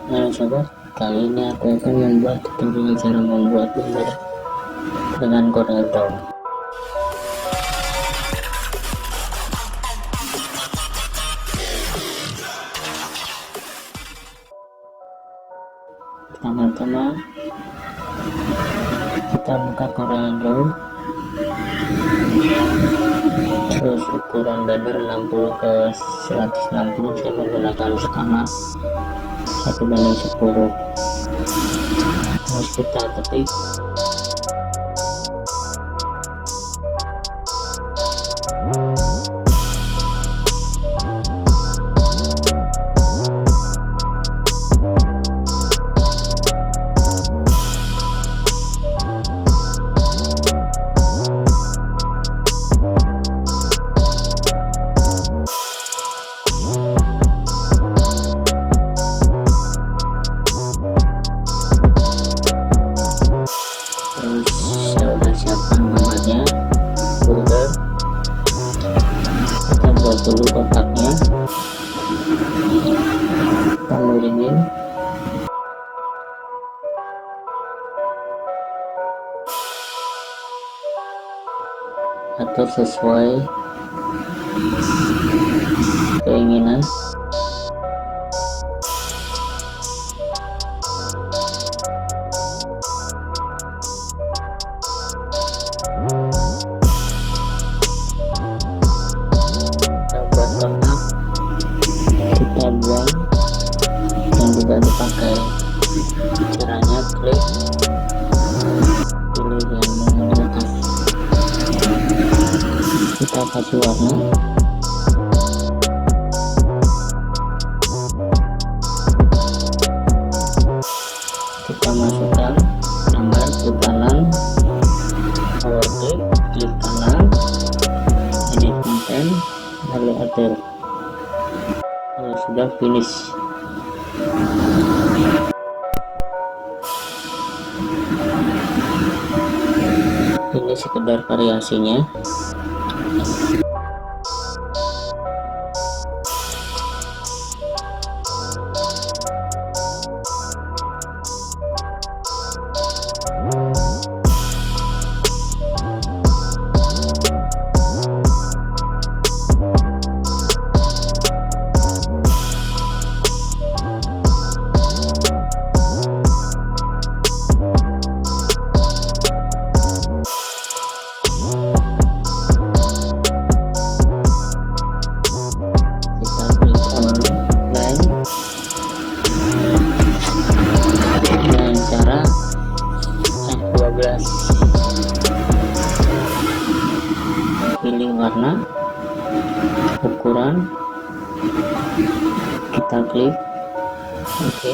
Nah sobat, kali ini aku akan membuat tutorial cara membuat gambar dengan CorelDRAW. Pertama-tama kita buka CorelDRAW, terus ukuran banner 60 ke 160. Saya menggunakan skala 1:10. Terus kita ketik folder. Kita buat dulu kotaknya, kita miringin atau sesuai keinginan. Kita buang yang tidak dipakai. Caranya klik, pilih yang menggunakan, kita kasih warna, kita masukkan gambar ke kanan, power klik kanan, edit content, lalu atur. Kalau sudah finish, ini sekedar variasinya. Pilih warna, ukuran, kita klik OK.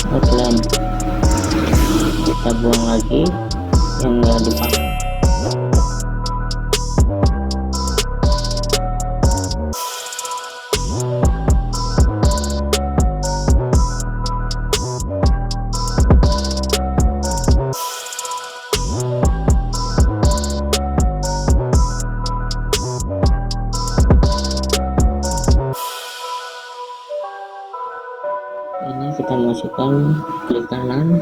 Outline kita buang lagi yang nggak dipakai. Ini kita masukkan, klik kanan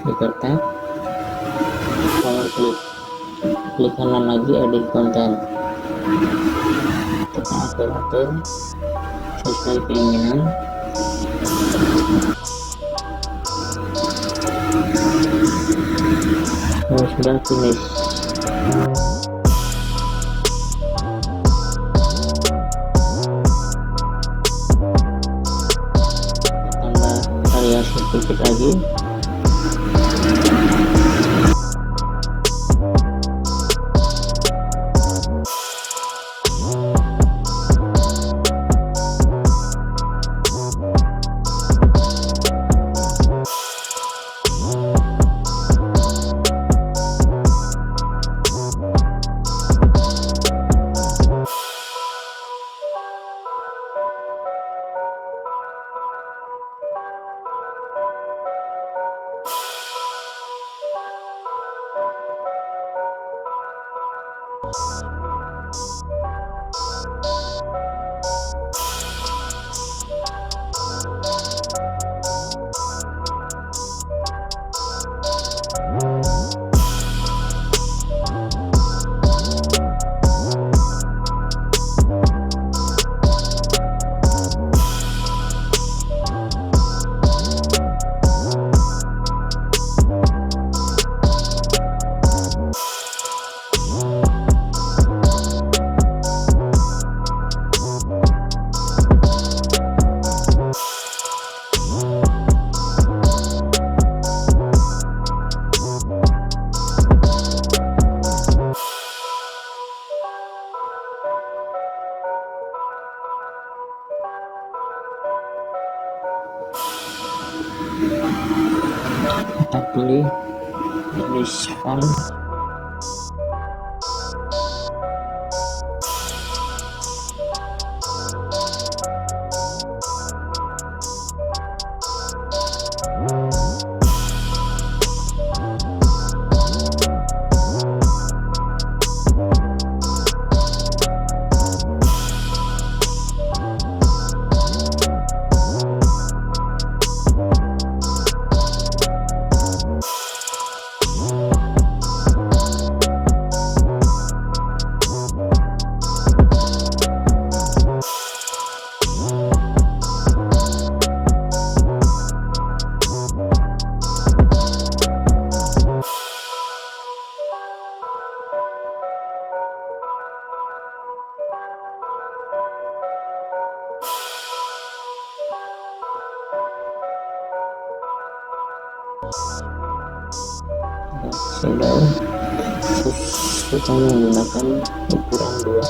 di kotak, power klik kanan lagi, edit content, kita atur sesuai keinginan. Sudah finish. Variasi sedikit lagi. Kita pilih list font. Sudah, kita menggunakan ukuran 2.